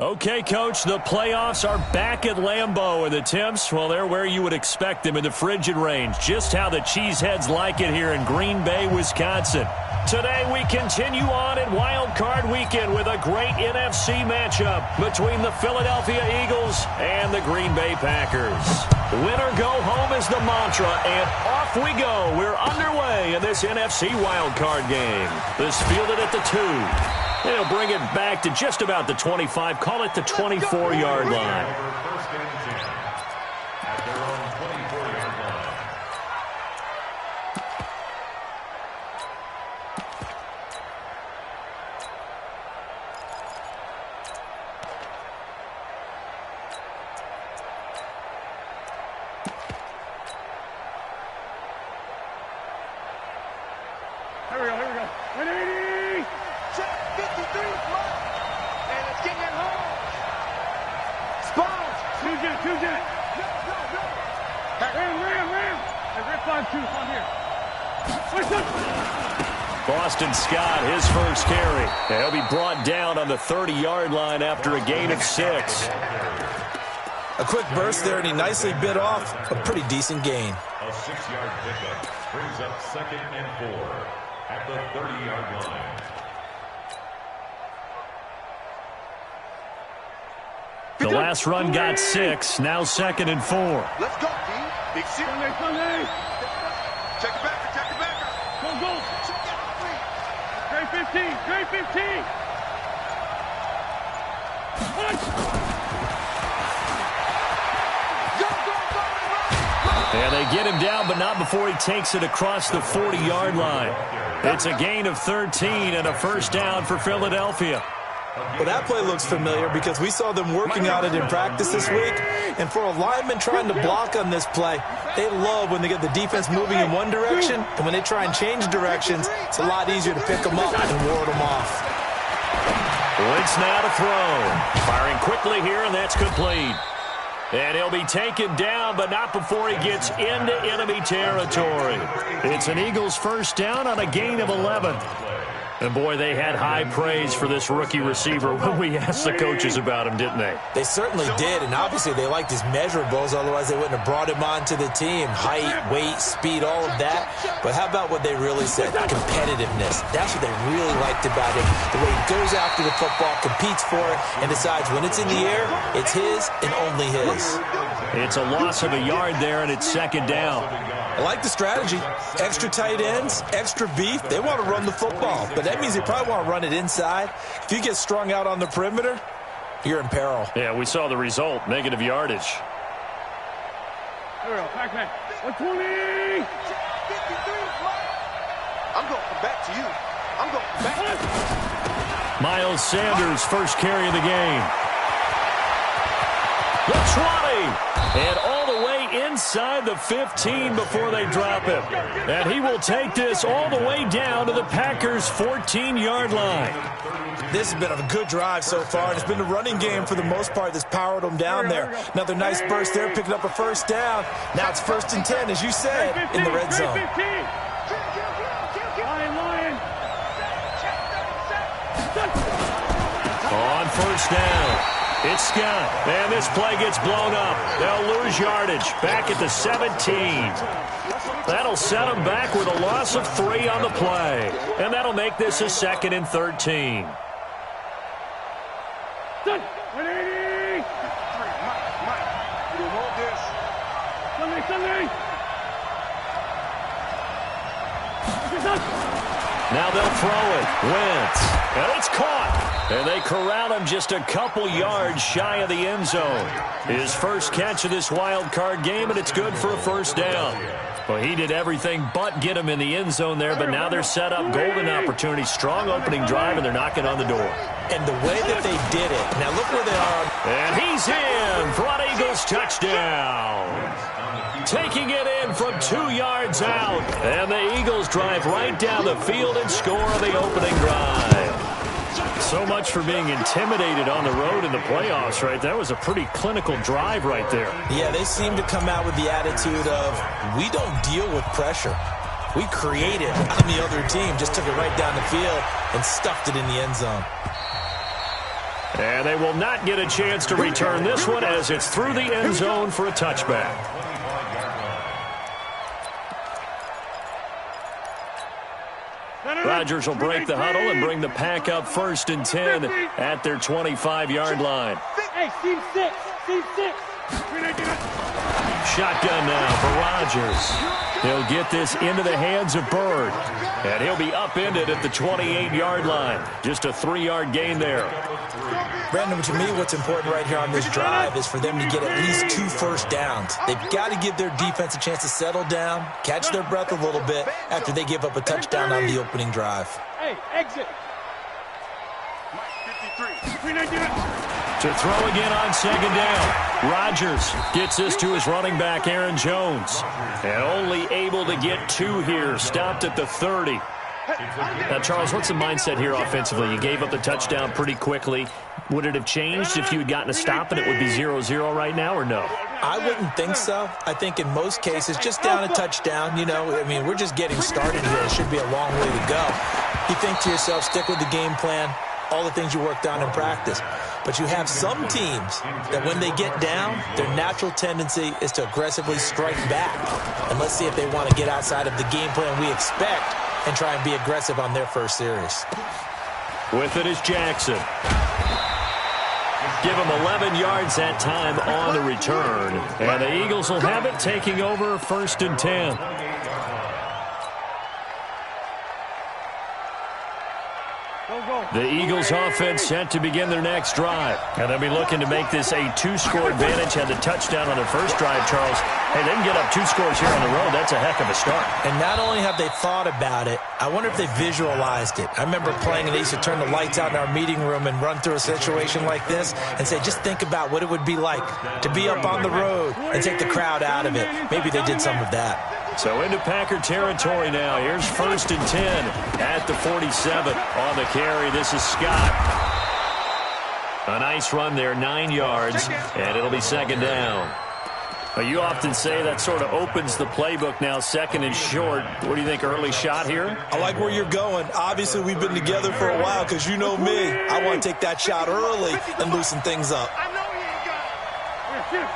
Okay, Coach, the playoffs are back at Lambeau, and the temps, well, they're where you would expect them in the frigid range. Just how the Cheeseheads like it here in Green Bay, Wisconsin. Today we continue on in Wild Card Weekend with a great NFC matchup between the Philadelphia Eagles and the Green Bay Packers. Winner go home is the mantra, and off we go. We're underway in this NFC Wild Card game. This fielded at the 2. They'll bring it back to just about the 25, call it the 24-yard line. Here we go. 180! Check 53, and it's getting it home. Spot! Two jet. Go. Ram. Red 5-2, on here. Boston Scott, his first carry. He'll be brought down on the 30-yard line after a gain of 6. A quick burst there, and he nicely bit off a pretty decent gain. A 6-yard pickup brings up 2nd and 4 at the 30-yard line. The last run got 6, now 2nd and 4. Let's go, D. Big Sunday. Check it back. Go. Great 15. And they get him down, but not before he takes it across the 40-yard line. It's a gain of 13 and a first down for Philadelphia. Well, that play looks familiar because we saw them working on it in practice this week. And for a lineman trying to block on this play, they love when they get the defense moving in one direction. And when they try and change directions, it's a lot easier to pick them up and ward them off. Wentz now to throw. Firing quickly here, and that's complete. And he'll be taken down, but not before he gets into enemy territory. It's an Eagles first down on a gain of 11. And, boy, they had high praise for this rookie receiver when we asked the coaches about him, didn't they? They certainly did, and obviously they liked his measurables. Otherwise, they wouldn't have brought him onto the team. Height, weight, speed, all of that. But how about what they really said? Competitiveness. That's what they really liked about him. The way he goes after the football, competes for it, and decides when it's in the air, it's his and only his. It's a loss of a yard there, and it's 2nd down. I like the strategy. Extra tight ends, extra beef. They want to run the football, but that means they probably want to run it inside. If you get strung out on the perimeter, you're in peril. Yeah, we saw the result, negative yardage. Here we go, back. 120! I'm going to come back to you. Miles Sanders, first carry of the game. The 20, and all the way inside the 15 before they drop him. And he will take this all the way down to the Packers' 14-yard line. This has been a good drive so far. It's been the running game for the most part that's powered them down there. Another nice burst there, picking up a first down. Now it's 1st and 10, as you said, in the red zone. On first down. It's Scott, and this play gets blown up. They'll lose yardage back at the 17. That'll set them back with a loss of 3 on the play, and that'll make this a 2nd and 13. Now they'll throw it. Wentz. And it's caught. And they corral him just a couple yards shy of the end zone. His first catch of this wild card game, and it's good for a first down. Well, he did everything but get him in the end zone there, but now they're set up. Golden opportunity, strong opening drive, and they're knocking on the door. And the way that they did it, now look where they are. And he's in for an Eagles touchdown. Taking it in from 2 yards out. And the Eagles drive right down the field and score the opening drive. So much for being intimidated on the road in the playoffs, right? That was a pretty clinical drive right there. Yeah, they seem to come out with the attitude of, we don't deal with pressure. We create it on the other team, just took it right down the field and stuffed it in the end zone. And they will not get a chance to return this one as it's through the end zone for a touchback. Rodgers will break the huddle and bring the pack up 1st and 10 at their 25-yard line. Hey, team 6, team 6. Shotgun now for Rodgers. He'll get this into the hands of Bird. And he'll be upended at the 28-yard line. Just a 3-yard gain there. Brandon, to me, what's important right here on this drive is for them to get at least 2 first downs. They've got to give their defense a chance to settle down, catch their breath a little bit after they give up a touchdown on the opening drive. Hey, exit. 53. To throw again on 2nd down. Rodgers gets this to his running back, Aaron Jones. And only able to get 2 here. Stopped at the 30. Now, Charles, what's the mindset here offensively? You gave up the touchdown pretty quickly. Would it have changed if you had gotten a stop and it would be 0-0 right now, or no? I wouldn't think so. I think in most cases, just down a touchdown, you know, I mean, we're just getting started here. It should be a long way to go. You think to yourself, stick with the game plan, all the things you worked on in practice. But you have some teams that when they get down, their natural tendency is to aggressively strike back. And let's see if they want to get outside of the game plan we expect and try and be aggressive on their first series. With it is Jackson. Give him 11 yards that time on the return. And the Eagles will have it, taking over 1st and 10. The Eagles offense set to begin their next drive. And they'll be looking to make this a 2-score advantage. Had the touchdown on their first drive, Charles. Hey, they can get up 2 scores here on the road. That's a heck of a start. And not only have they thought about it, I wonder if they visualized it. I remember playing and they used to turn the lights out in our meeting room and run through a situation like this and say, just think about what it would be like to be up on the road and take the crowd out of it. Maybe they did some of that. So into Packer territory now. Here's 1st and 10 at the 47. On the carry, this is Scott. A nice run there, 9 yards, and it'll be 2nd down. You often say that sort of opens the playbook now, 2nd and short. What do you think, early shot here? I like where you're going. Obviously, we've been together for a while because you know me. I want to take that shot early and loosen things up. I know he ain't got it.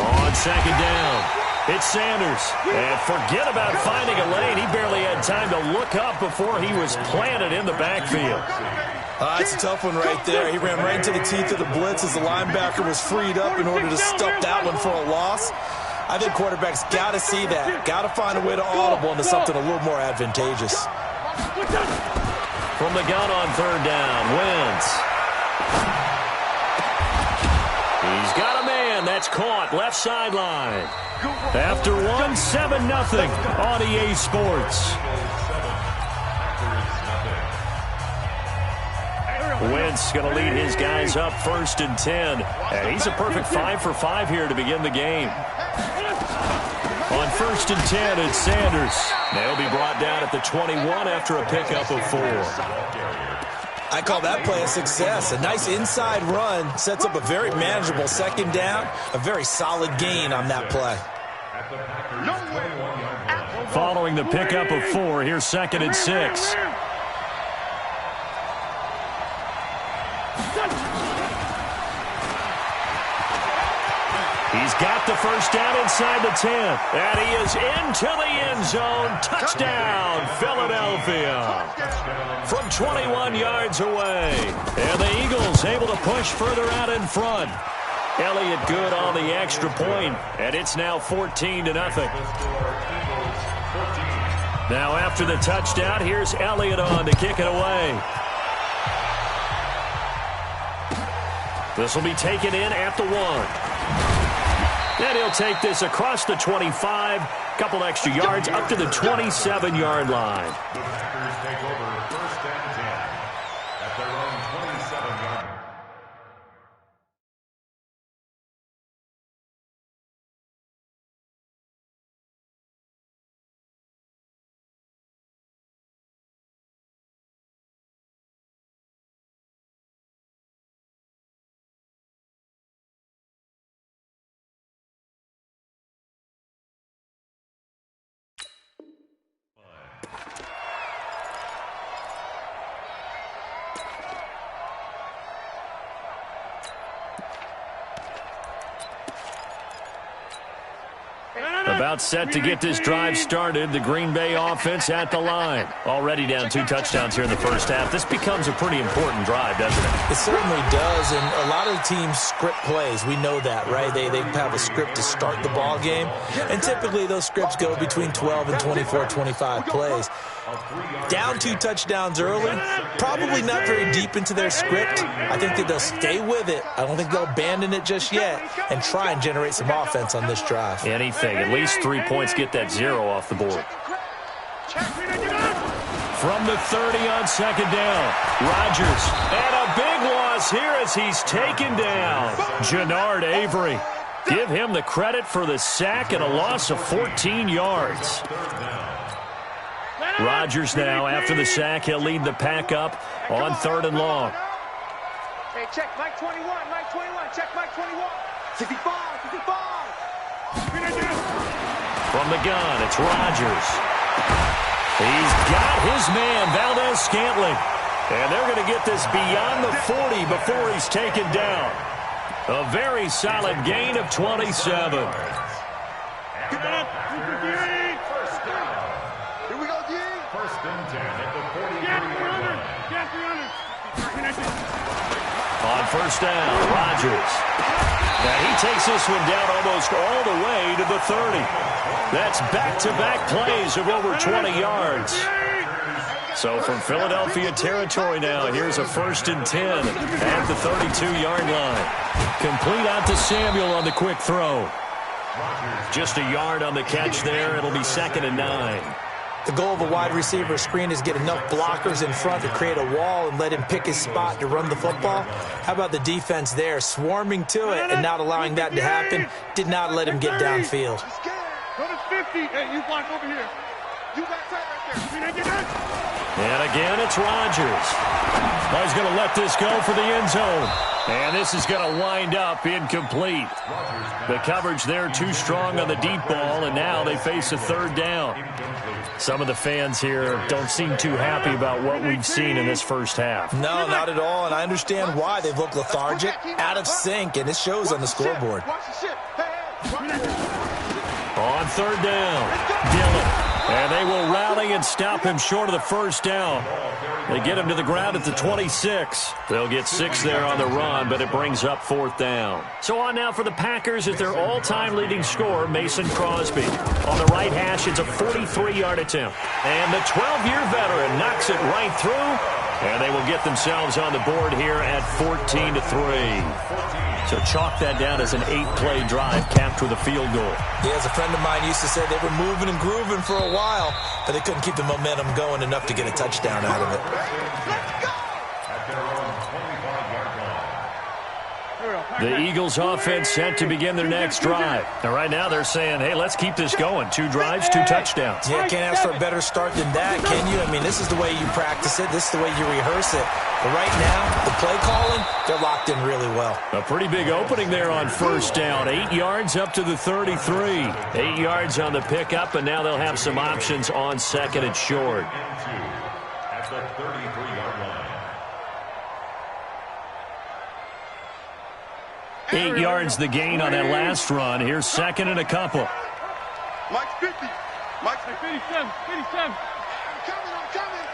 On 2nd down, it's Sanders. And forget about finding a lane. He barely had time to look up before he was planted in the backfield. That's a tough one right there. He ran right into the teeth of the blitz as the linebacker was freed up in order to stuff that one for a loss. I think quarterbacks got to see that. Got to find a way to audible into something a little more advantageous. From the gun on 3rd down, Wentz. He's got a man. That's caught. Left sideline. After one, 7-0 on EA Sports. Wentz going to lead his guys up 1st and 10. And he's a perfect 5 for 5 here to begin the game. On 1st and 10, it's Sanders. They'll be brought down at the 21 after a pickup of 4. I call that play a success. A nice inside run sets up a very manageable 2nd down. A very solid gain on that play. Following the pickup of 4, here's 2nd and 6. He's got the first down inside the 10. And he is into the end zone. Touchdown, Philadelphia. From 21 yards away. And the Eagles able to push further out in front. Elliott good on the extra point. And it's now 14-0. Now after the touchdown, here's Elliott on to kick it away. This will be taken in at the 1. And he'll take this across the 25, couple extra yards up to the 27-yard line. The Packers take over first and 10 at their own 27-yard line. About set to get this drive started. The Green Bay offense at the line. Already down 2 touchdowns here in the first half. This becomes a pretty important drive, doesn't it? It certainly does, and a lot of the teams script plays. We know that, right? They have a script to start the ball game, and typically those scripts go between 12 and 24, 25 plays. Down 2 touchdowns early, probably not very deep into their script. I think that they'll stay with it. I don't think they'll abandon it just yet and try and generate some offense on this drive. Anything. At least 3 points, get that 0 off the board. From the 30 on second down, Rodgers. And a big loss here as he's taken down. Jannard Avery. Give him the credit for the sack and a loss of 14 yards. Rodgers now, after the sack, he'll lead the pack up on 3rd and long. Hey, check Mike 21, Mike 21, check Mike 21. 65, 65. From the gun, it's Rodgers. He's got his man, Valdez-Scantling. And they're going to get this beyond the 40 before he's taken down. A very solid gain of 27. Here we go, D. First and 10 at the 43-yard line. On first down, Rodgers. Now he takes this one down almost all the way to the 30. That's back-to-back plays of over 20 yards. So from Philadelphia territory now, here's a 1st and 10 at the 32-yard line. Complete out to Samuel on the quick throw. Just a yard on the catch there. It'll be 2nd and 9. The goal of a wide receiver screen is get enough blockers in front to create a wall and let him pick his spot to run the football. How about the defense there, swarming to it and not allowing that to happen? Did not let him get downfield. Go to 50. Hey, you block over here. You got tight right there. And again, it's Rodgers. Oh, he's going to let this go for the end zone. And this is going to wind up incomplete. The coverage there too strong on the deep ball, and now they face a 3rd down. Some of the fans here don't seem too happy about what we've seen in this first half. No, not at all, and I understand why. They've looked lethargic, out of sync, and it shows on the scoreboard. On 3rd down, Dillon. And they will rally and stop him short of the first down. They get him to the ground at the 26. They'll get 6 there on the run, but it brings up 4th down. So on now for the Packers is their all-time leading scorer, Mason Crosby. On the right hash, it's a 43-yard attempt. And the 12-year veteran knocks it right through, and they will get themselves on the board here at 14-3. So chalk that down as an 8-play drive capped with a field goal. Yeah, as a friend of mine used to say, they were moving and grooving for a while, but they couldn't keep the momentum going enough to get a touchdown out of it. The Eagles offense set to begin their next drive. Now, right now they're saying, hey, let's keep this going. 2 drives, 2 touchdowns. Yeah, can't ask for a better start than that, can you? I mean, this is the way you practice it. This is the way you rehearse it. But right now, the play calling, they're locked in really well. A pretty big opening there on first down. 8 yards up to the 33. 8 yards on the pickup, and now they'll have some options on 2nd and short. At the 33-yard line. 8 yards the gain on that last run. Here's 2nd and a couple. Mike's 50. Mike's 57. 57. I'm coming.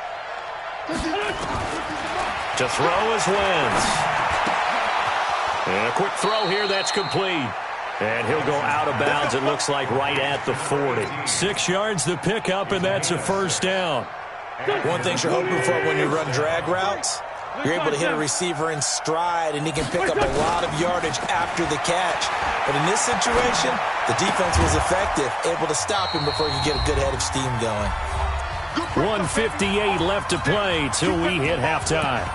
To throw is Wentz. And a quick throw here, that's complete. And he'll go out of bounds, it looks like, right at the 40. 6 yards the pickup, and that's a 1st down. One thing you're hoping for when you run drag routes, You're able to hit a receiver in stride, and he can pick up a lot of yardage after the catch. But in this situation, the defense was effective, able to stop him before he could get a good head of steam going. 1:58 left to play till we hit halftime.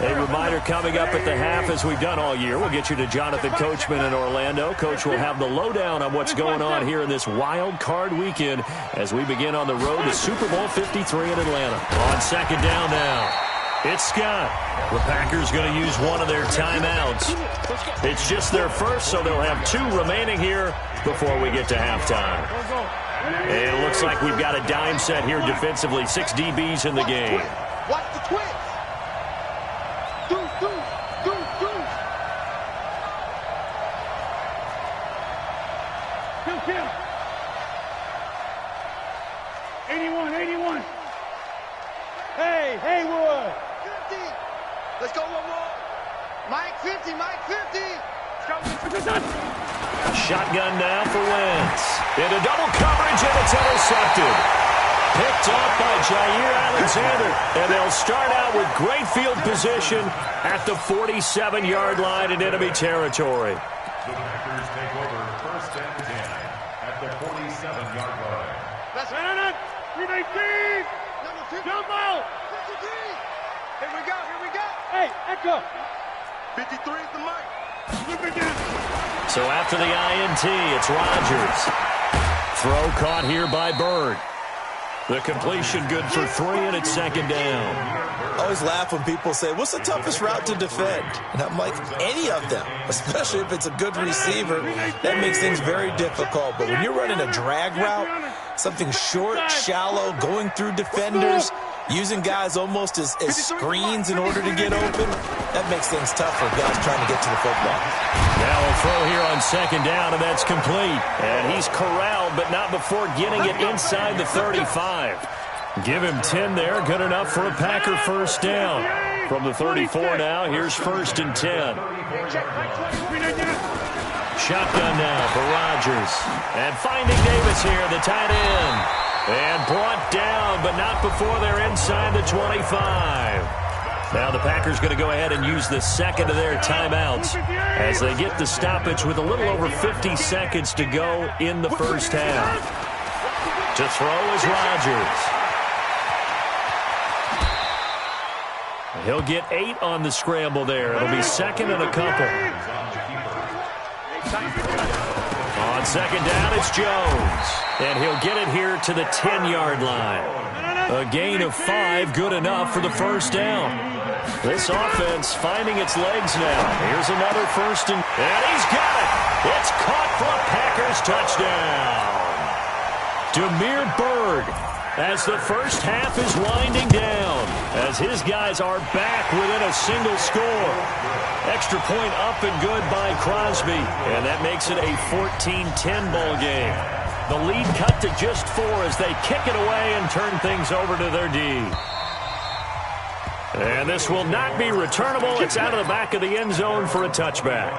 A reminder coming up at the half, as we've done all year. We'll get you to Jonathan Coachman in Orlando. Coach will have the lowdown on what's going on here in this wild card weekend as we begin on the road to Super Bowl 53 in Atlanta. On second down now, it's Scott. The Packers going to use one of their timeouts. It's just their first, so they'll have 2 remaining here before we get to halftime. And it looks like we've got a dime set here defensively. 6 DBs in the game. Watch the twitch. Kim. 81. Hey, Haywood. 50. Let's go, one. Mike 50. Let's go. Shotgun now for Wentz. Into double coverage, and it's intercepted. Picked up by Jair Alexander. And they'll start out with great field position at the 47-yard line in enemy territory. The Packers take over first and 10 at the 47-yard line. That's right. 319. Number 2. Jump out. 53. Here we go. Hey, Echo. 53 is the mic. So after the INT, it's Rodgers. Throw caught here by Bird. The completion good for 3, and it's second down. I always laugh when people say, what's the toughest route to defend? And I'm like, any of them, especially if it's a good receiver. That makes things very difficult. But when you're running a drag route, something short, shallow, going through defenders, using guys almost as screens in order to get open, that makes things tough for guys trying to get to the football. Now a throw here on second down, and that's complete. And he's corralled, but not before getting it inside the 35. Give him 10 there, good enough for a Packer first down. From the 34 now, here's first and 10. Shotgun now for Rodgers. And finding Davis here, the tight end. And brought down, but not before they're inside the 25. Now the Packers going to go ahead and use the second of their timeouts as they get the stoppage with a little over 50 seconds to go in the first half. To throw is Rodgers. He'll get 8 on the scramble there. It'll be second and a couple. On second down, it's Jones. And he'll get it here to the 10-yard line. A gain of 5, good enough for the first down. This offense finding its legs now. Here's another first and he's got it. It's caught for a Packers touchdown. Demir Bird, as the first half is winding down, as his guys are back within a single score. Extra point up and good by Crosby, and that makes it a 14-10 ball game. The lead cut to just 4 as they kick it away and turn things over to their D. And this will not be returnable. It's out of the back of the end zone for a touchback.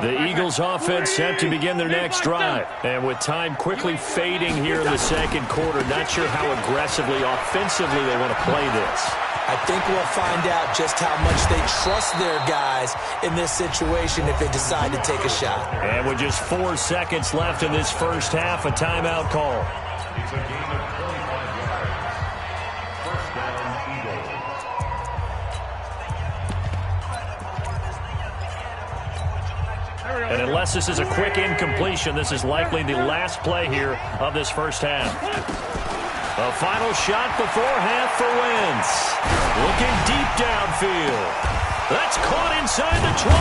The Eagles offense set to begin their next drive. And with time quickly fading here in the second quarter, not sure how aggressively, offensively they want to play this. I think we'll find out just how much they trust their guys in this situation if they decide to take a shot. And with just 4 seconds left in this first half, a timeout call. It's a game of 25 yards. First down, Eagles. And unless this is a quick incompletion, this is likely the last play here of this first half. A final shot before half for Wentz. Looking deep downfield. That's caught inside the 20.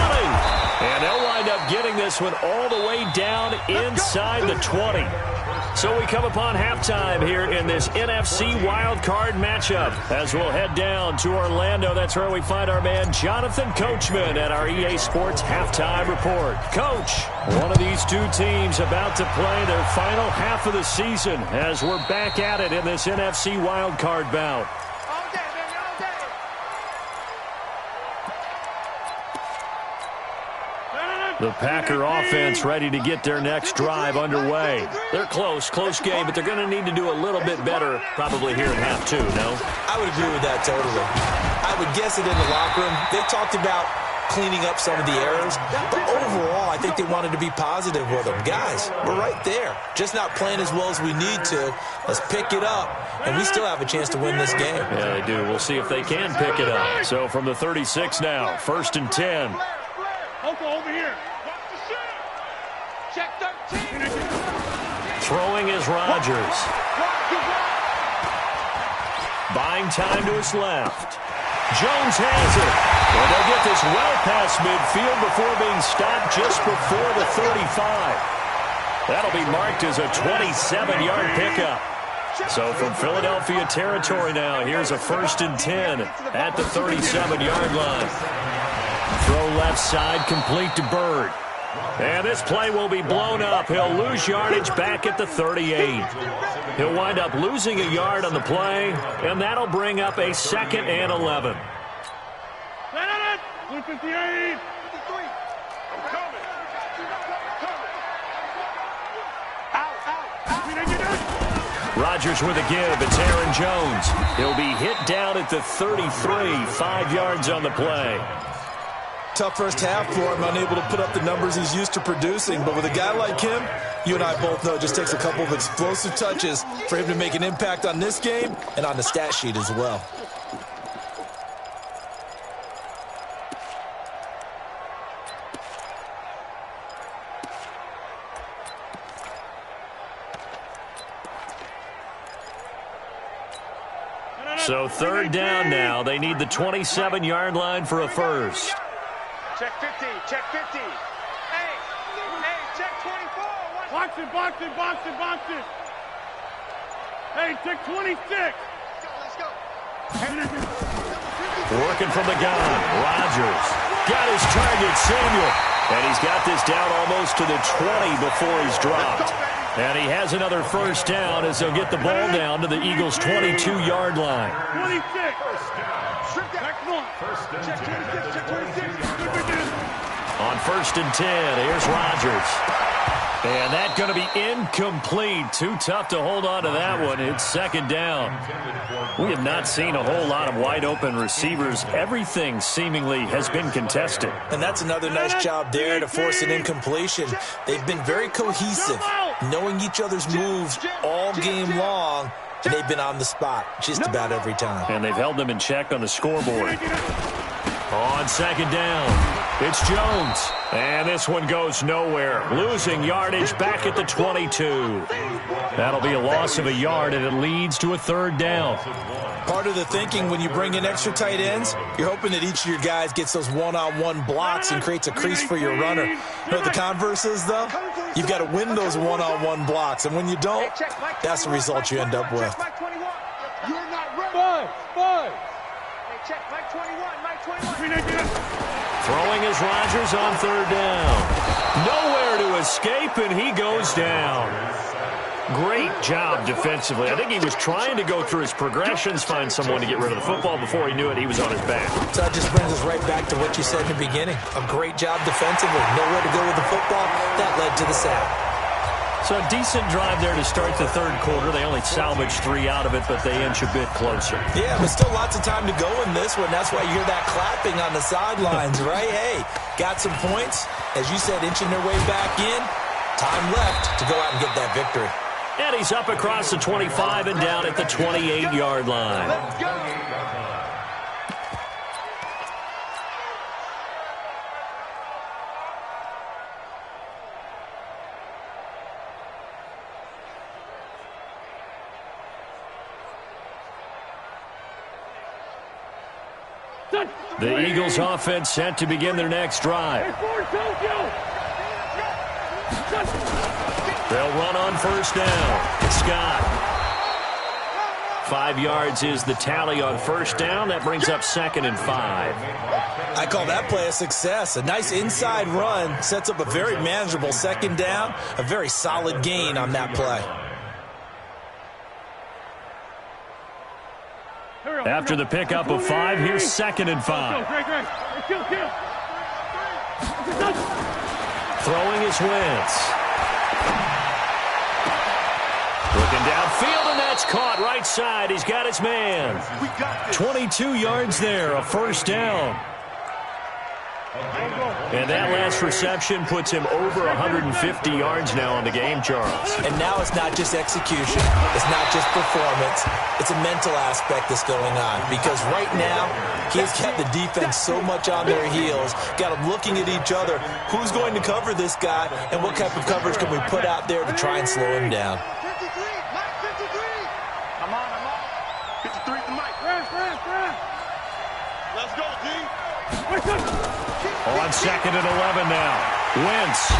And they'll wind up getting this one all the way down inside the 20. So we come upon halftime here in this NFC wildcard matchup as we'll head down to Orlando. That's where we find our man Jonathan Coachman at our EA Sports Halftime Report. Coach, one of these two teams about to play their final half of the season as we're back at it in this NFC wildcard bout. All day, baby, all day. The Packer offense ready to get their next drive underway. They're close game, but they're going to need to do a little bit better probably here in half two, no? I would agree with that totally. I would guess it in the locker room. They talked about cleaning up some of the errors, but overall, I think they wanted to be positive with them. Guys, we're right there. Just not playing as well as we need to. Let's pick it up, and we still have a chance to win this game. Yeah, they do. We'll see if they can pick it up. So from the 36 now, 1st and 10. Over here. Check 13. Throwing is Rodgers. Buying time to his left. Jones has it. And they'll get this well past midfield before being stopped just before the 35. That'll be marked as a 27-yard pickup. So from Philadelphia territory now, here's a 1st and 10 at the 37-yard line. Throw left side, complete to Bird. And this play will be blown up. He'll lose yardage back at the 38. He'll wind up losing a yard on the play, and that'll bring up a 2nd and 11. 158. Rodgers with a give. It's Aaron Jones. He'll be hit down at the 33, 5 yards on the play. Tough first half for him, unable to put up the numbers he's used to producing. But with a guy like him, you and I both know it just takes a couple of explosive touches for him to make an impact on this game and on the stat sheet as well. So 3rd down now. They need the 27-yard line for a first. Check 50, check 50. Hey, check 24. Box it. Hey, check 26. Let's go. Working from the gun. Rodgers got his target, Samuel. And he's got this down almost to the 20 before he's dropped. And he has another 1st down as they'll get the ball down to the Eagles' 22-yard line. 26. On 1st and 10, here's Rodgers. And that's going to be incomplete. Too tough to hold on to that one. It's 2nd down. We have not seen a whole lot of wide-open receivers. Everything seemingly has been contested. And that's another nice job there to force an incompletion. They've been very cohesive, knowing each other's moves all game long, and they've been on the spot just about every time. And they've held them in check on the scoreboard. On 2nd down, it's Jones. And this one goes nowhere. Losing yardage back at the 22. That'll be a loss of a yard, and it leads to a 3rd down. Part of the thinking when you bring in extra tight ends, you're hoping that each of your guys gets those one-on-one blocks and creates a crease for your runner. You know what the converse is, though? You've got to win those one-on-one blocks, and when you don't, that's the result you end up with. You're not ready. Five. Hey, check Mike 21. Throwing is Rodgers on 3rd down. Nowhere to escape, and he goes down. Great job defensively. I think he was trying to go through his progressions, find someone to get rid of the football. Before he knew it, he was on his back. So that just brings us right back to what you said in the beginning. A great job defensively. Nowhere to go with the football. That led to the sack. So a decent drive there to start the 3rd quarter. They only salvaged 3 out of it, but they inch a bit closer. Yeah, but still lots of time to go in this one. That's why you hear that clapping on the sidelines, right? Hey, got some points. As you said, inching their way back in. Time left to go out and get that victory. And he's up across the 25 and down at the 28-yard line. Let's go. The Eagles offense set to begin their next drive. They'll run on 1st down. Scott. 5 yards is the tally on 1st down. That brings up 2nd and 5. I call that play a success. A nice inside run sets up a very manageable 2nd down. A very solid gain on that play. After the pickup of 5, here's 2nd and 5. Throwing his Wentz. Looking downfield, and that's caught right side. He's got his man. 22 yards there, a first down. And that last reception puts him over 150 yards now on the game, Charles. And now it's not just execution. It's not just performance. It's a mental aspect that's going on. Because right now, he's kept the defense so much on their heels, got them looking at each other. Who's going to cover this guy, and what type of coverage can we put out there to try and slow him down? 53, Mike, 53. I'm on. 53 to Mike. Run. Let's go, D. On 2nd and 11 now. Wentz,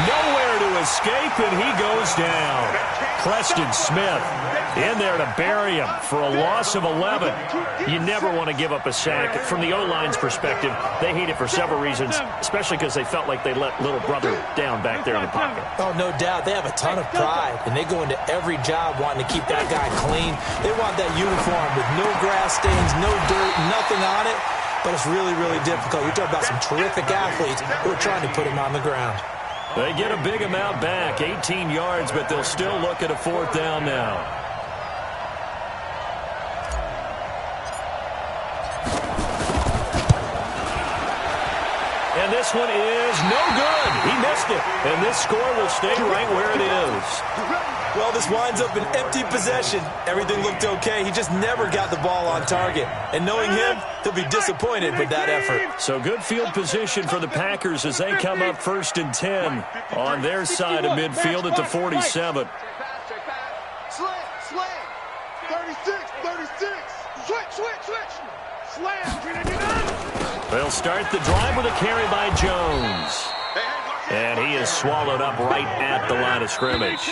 nowhere to escape, and he goes down. Preston Smith in there to bury him for a loss of 11. You never want to give up a sack. From the O-line's perspective, they hate it for several reasons, especially because they felt like they let little brother down back there in the pocket. Oh, no doubt. They have a ton of pride, and they go into every job wanting to keep that guy clean. They want that uniform with no grass stains, no dirt, nothing on it. But it's really, really difficult. You're talking about some terrific athletes who are trying to put him on the ground. They get a big amount back, 18 yards, but they'll still look at a 4th down now. And this one is no good. He missed it. And this score will stay right where it is. Well, this winds up an empty possession. Everything looked okay. He just never got the ball on target. And knowing him, he'll be disappointed with that effort. So good field position for the Packers as they come up 1st and 10 on their side of midfield at the 47. Slam. 36. Switch. Slam. They'll start the drive with a carry by Jones. And he is swallowed up right at the line of scrimmage.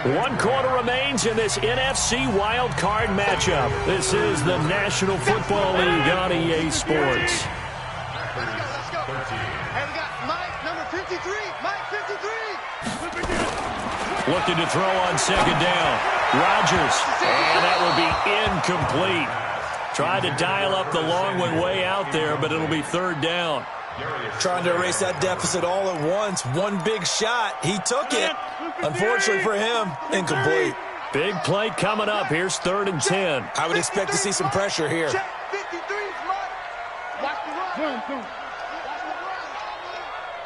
1 quarter remains in this NFC wild card matchup. This is the National Football League on EA Sports. Let's go. And we got Mike, number 53. Mike, 53. Looking to throw on 2nd down. Rodgers. And that will be incomplete. Tried to dial up the long one way out there, but it'll be 3rd down. Trying to erase that deficit all at once. One big shot. He took it. Unfortunately for him, incomplete. Big play coming up. Here's 3rd and 10. I would expect to see some pressure here. Check 53, Mike. Watch the run.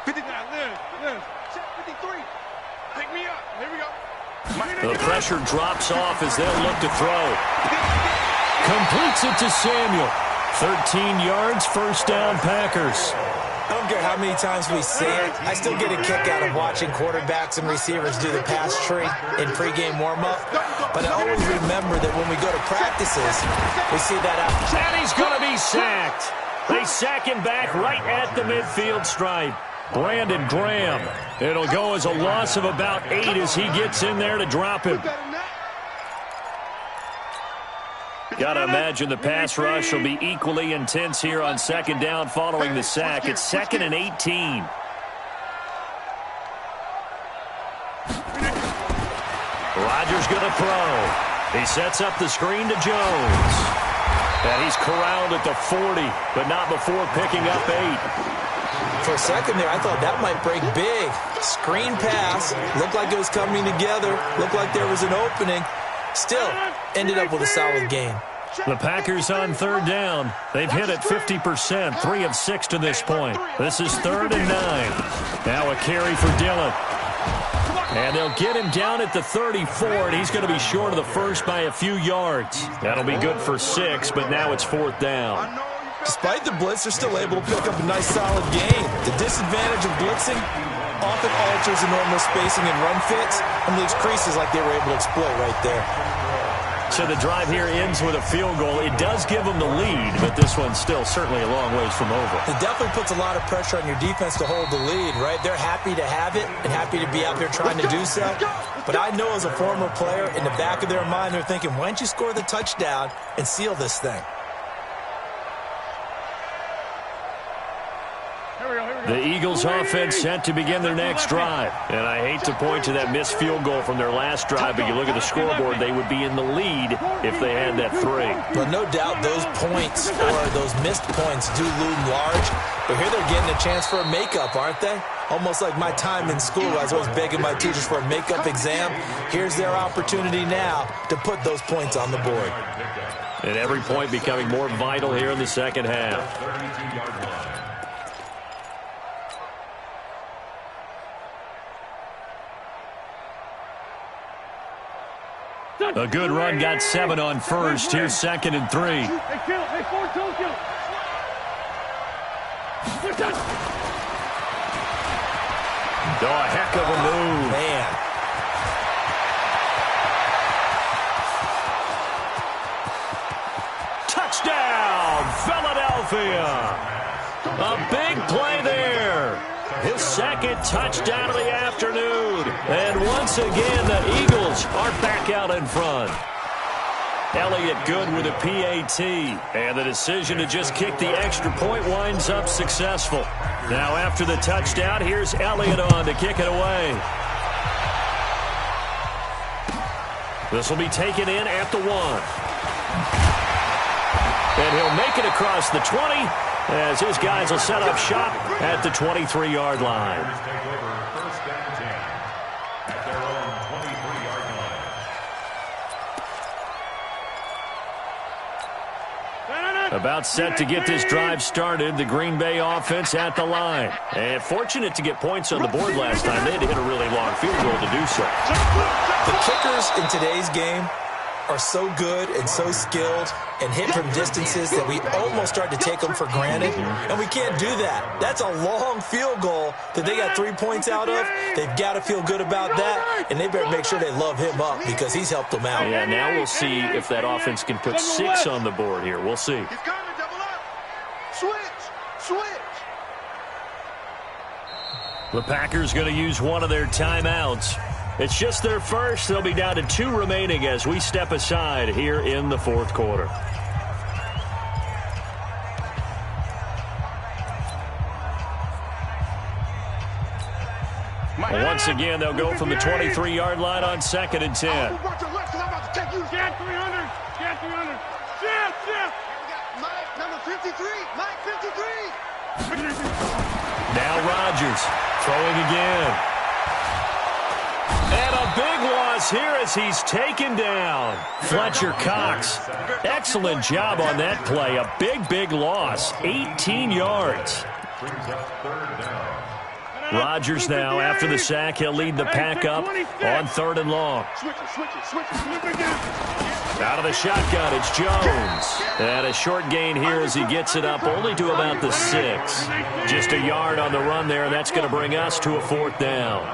59, Liz. Check 53. Pick me up. Here we go. The pressure drops off as they'll look to throw. Completes it to Samuel. 13 yards, 1st down, Packers. I don't care how many times we see it. I still get a kick out of watching quarterbacks and receivers do the pass tree in pregame warm-up. But I always remember that when we go to practices, we see that out. And he's going to be sacked. They sack him back right at the midfield stripe. Brandon Graham. It'll go as a loss of about 8 as he gets in there to drop him. Got to imagine the pass rush will be equally intense here on 2nd down following the sack. It's 2nd and 18. Rodgers going to throw. He sets up the screen to Jones. And he's corralled at the 40, but not before picking up 8. For a second there, I thought that might break big. Screen pass. Looked like it was coming together. Looked like there was an opening. Still, ended up with a solid game. The Packers on 3rd down. They've hit it 50%, 3 of 6 to this point. This is 3rd and 9. Now a carry for Dillon. And they'll get him down at the 34, and he's going to be short of the first by a few yards. That'll be good for 6, but now it's 4th down. Despite the blitz, they're still able to pick up a nice, solid gain. The disadvantage of blitzing often alters the normal spacing and run fits and leaves creases like they were able to exploit right there. So the drive here ends with a field goal. It does give them the lead, but this one's still certainly a long ways from over. It definitely puts a lot of pressure on your defense to hold the lead, right? They're happy to have it and happy to be out there trying to do so. But I know as a former player, in the back of their mind, they're thinking, why don't you score the touchdown and seal this thing? The Eagles offense set to begin their next drive. And I hate to point to that missed field goal from their last drive, but you look at the scoreboard, they would be in the lead if they had that 3. But no doubt those points or those missed points do loom large. But here they're getting a chance for a makeup, aren't they? Almost like my time in school. I was always begging my teachers for a makeup exam. Here's their opportunity now to put those points on the board. And every point becoming more vital here in the second half. A good run, got 7 on first. Here's 2nd and 3. Hey, kill. Hey, 4-2, kill. Oh, a heck of a move. Man. Touchdown, Philadelphia. A big play there. His 2nd touchdown of the afternoon. And once again, the Eagles are back out in front. Elliott good with a PAT. And the decision to just kick the extra point winds up successful. Now after the touchdown, here's Elliott on to kick it away. This will be taken in at the 1. And he'll make it across the 20 as his guys will set up shop at the 23-yard line. About set to get this drive started, the Green Bay offense at the line. And fortunate to get points on the board last time. They had to hit a really long field goal to do so. The kickers in today's game are so good and so skilled and hit from distances that we almost start to take them for granted, and we can't do that. That's a long field goal that they got 3 points out of. They've got to feel good about that, and they better make sure they love him up because he's helped them out. Yeah, now we'll see if that offense can put 6 on the board here. We'll see. He's coming, double up. Switch. The Packers going to use one of their timeouts. It's just their first. They'll be down to 2 remaining as we step aside here in the 4th quarter. Once again, they'll go from the 23-yard line on 2nd and 10. Jan 300. Mike, number 53. Mike, 53. Now Rodgers throwing again. And a big loss here as he's taken down. Fletcher Cox. Excellent job on that play. A big loss. 18 yards. Rodgers now, after the sack, he'll lead the pack up on 3rd and long. Out of the shotgun, it's Jones. And a short gain here as he gets it up only to about the 6. Just a yard on the run there, and that's going to bring us to a 4th down.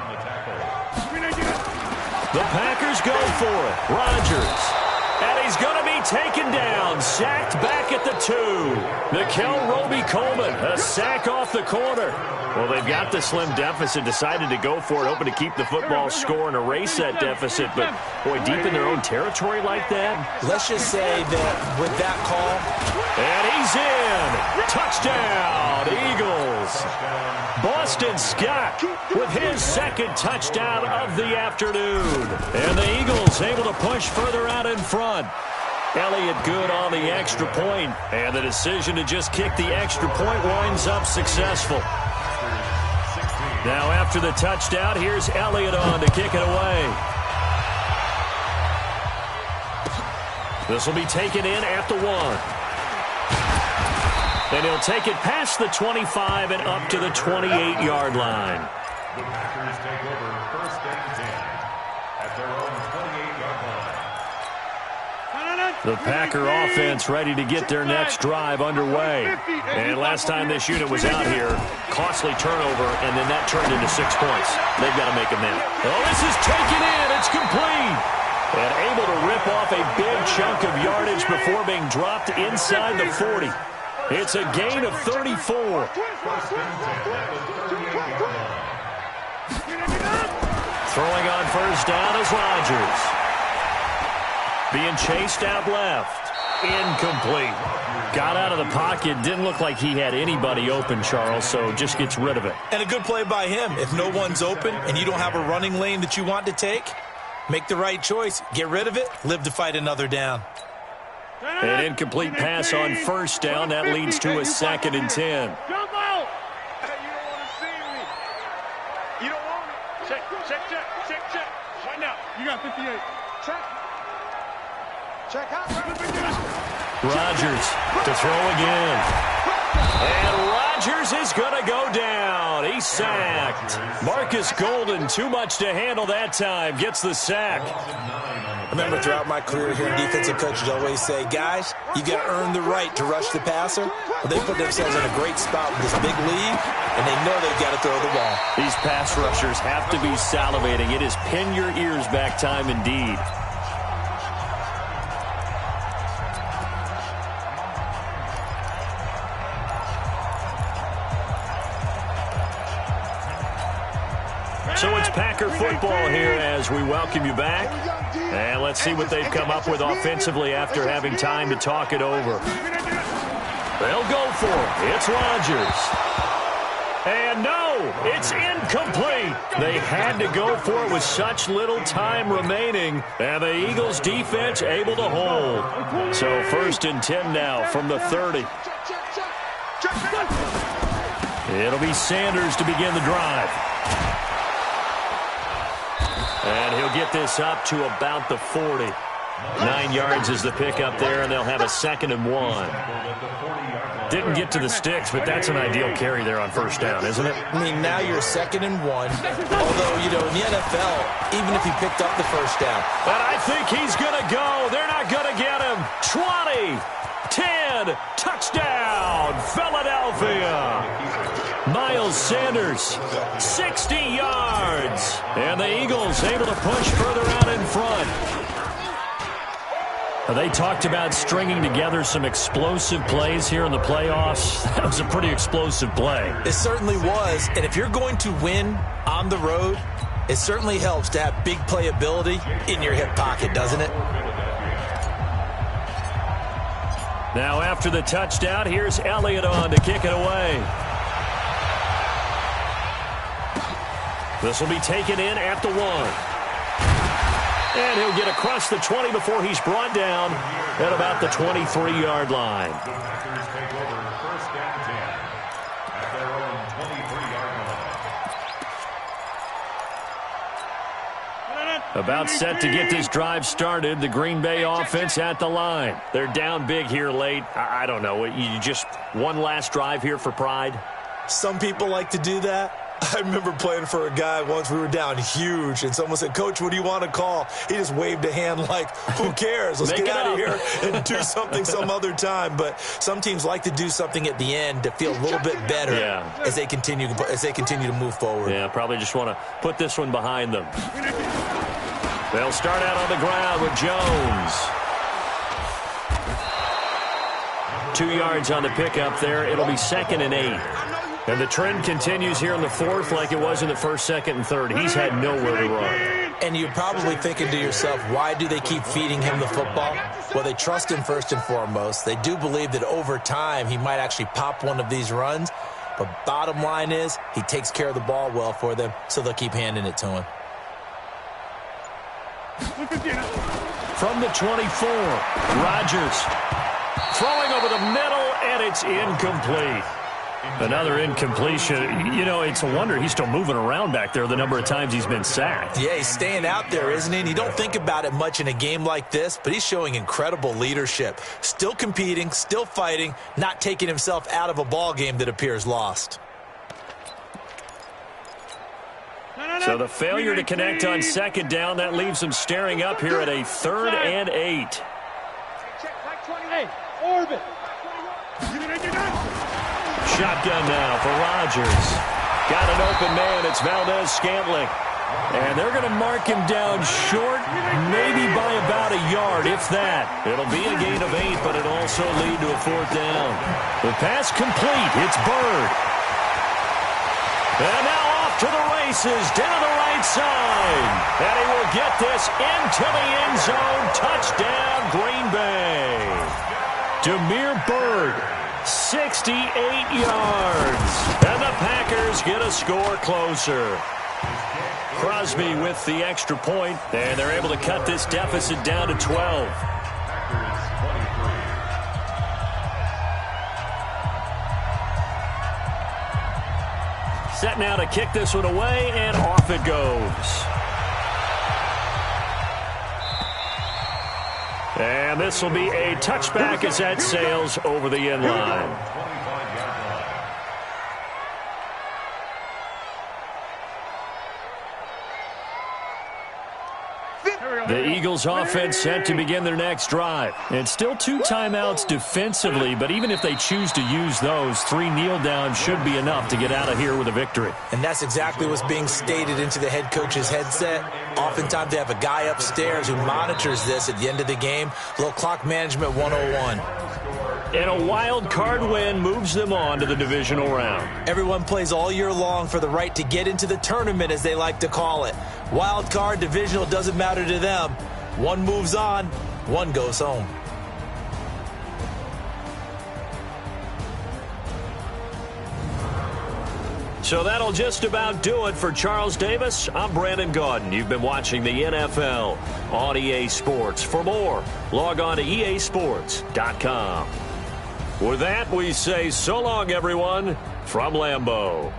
The Packers go for it. Rodgers. And he's going to be taken down. Sacked back at the 2. Nickel Roby-Coleman. A sack off the corner. Well, they've got the slim deficit, decided to go for it, hoping to keep the football score and erase that deficit. But, boy, deep in their own territory like that. Let's just say that with that call. And he's in. Touchdown, Eagles. Boston Scott with his 2nd touchdown of the afternoon. And the Eagles able to push further out in front. Elliott good on the extra point. And the decision to just kick the extra point winds up successful. Now after the touchdown, here's Elliott on to kick it away. This will be taken in at the 1. And he'll take it past the 25 and up to the 28-yard line. The Packers take over 1st and 10 at their own 28-yard line. The Packer offense ready to get their next drive underway. And last time this unit was out here, costly turnover, and then that turned into 6 points. They've got to make them now. Oh, this is taken in. It's complete. And able to rip off a big chunk of yardage before being dropped inside the 40. It's a gain of 34. Throwing on 1st down is Rodgers. Being chased out left. Incomplete. Got out of the pocket. Didn't look like he had anybody open, Charles, so just gets rid of it. And a good play by him. If no one's open and you don't have a running lane that you want to take, make the right choice. Get rid of it. Live to fight another down. An incomplete pass on 1st down. That leads to a 2nd and 10. Jump out. You don't want to see me. Check. Right now. You got 58. Check. Check out. Rodgers to throw again. And Rodgers is going to go down. He's sacked. Marcus Golden, too much to handle that time, gets the sack. I remember throughout my career here, defensive coaches always say, guys, you got to earn the right to rush the passer. Well, they put themselves in a great spot with this big lead, and they know they've got to throw the ball. These pass rushers have to be salivating. It is pin your ears back time indeed. So it's Packer football here as we welcome you back. And let's see what they've come up with offensively after having time to talk it over. They'll go for it. It's Rodgers. And no, it's incomplete. They had to go for it with such little time remaining. And the Eagles defense able to hold. So 1st and 10 now from the 30. It'll be Sanders to begin the drive. And he'll get this up to about the 40. 9 yards is the pickup there, and they'll have a 2nd and 1. Didn't get to the sticks, but that's an ideal carry there on 1st down, isn't it? I mean, now you're 2nd and 1. Although, you know, in the NFL, even if he picked up the 1st down. But I think he's going to go. They're not going to get him. 20, 10, touchdown, Philadelphia. Miles Sanders, 60 yards. And the Eagles able to push further out in front. They talked about stringing together some explosive plays here in the playoffs. That was a pretty explosive play. It certainly was. And if you're going to win on the road, it certainly helps to have big playability in your hip pocket, doesn't it? Now after the touchdown, here's Elliott on to kick it away. This will be taken in at the 1. And he'll get across the 20 before he's brought down at about the 23-yard line. About set to get this drive started. The Green Bay offense at the line. They're down big here late. I don't know. You just one last drive here for pride? Some people like to do that. I remember playing for a guy once. We were down huge, and someone said, Coach, what do you want to call? He just waved a hand like, who cares? Let's get out of here and do something some other time. But some teams like to do something at the end to feel a little bit better as they continue to move forward. Yeah, probably just want to put this one behind them. They'll start out on the ground with Jones. 2 yards on the pickup there. It'll be 2nd and 8. And the trend continues here in the 4th like it was in the 1st, 2nd, and 3rd. He's had nowhere to run. And you're probably thinking to yourself, why do they keep feeding him the football? Well, they trust him first and foremost. They do believe that over time he might actually pop one of these runs. But bottom line is he takes care of the ball well for them, so they'll keep handing it to him. From the 24, Rodgers throwing over the middle, and it's incomplete. Another incompletion. You know, it's a wonder he's still moving around back there the number of times he's been sacked. Yeah, he's staying out there, isn't he? And you don't think about it much in a game like this, but he's showing incredible leadership. Still competing, still fighting, not taking himself out of a ball game that appears lost. So the failure to connect on 2nd down, that leaves him staring up here at a 3rd and 8. Orbit. Shotgun now for Rodgers. Got an open man. It's Valdez-Scantling. And they're going to mark him down short, maybe by about a yard, if that. It'll be a gain of 8, but it'll also lead to a 4th down. The pass complete. It's Bird. And now off to the races, down the right side. And he will get this into the end zone. Touchdown, Green Bay. Damiere Byrd, 68 yards. And the Packers get a score closer. Crosby with the extra point, and they're able to cut this deficit down to 12. Set now to kick this one away, and off it goes. And this will be a touchback as that sails over the end line. The Eagles offense set to begin their next drive. It's still 2 timeouts defensively, but even if they choose to use those, 3 kneel downs should be enough to get out of here with a victory. And that's exactly what's being stated into the head coach's headset. Oftentimes they have a guy upstairs who monitors this at the end of the game. A little clock management 101. And a wild card win moves them on to the divisional round. Everyone plays all year long for the right to get into the tournament, as they like to call it. Wild card, divisional, doesn't matter to them. One moves on, one goes home. So that'll just about do it for Charles Davis. I'm Brandon Gaudin. You've been watching the NFL on EA Sports. For more, log on to easports.com. With that, we say so long, everyone, from Lambeau.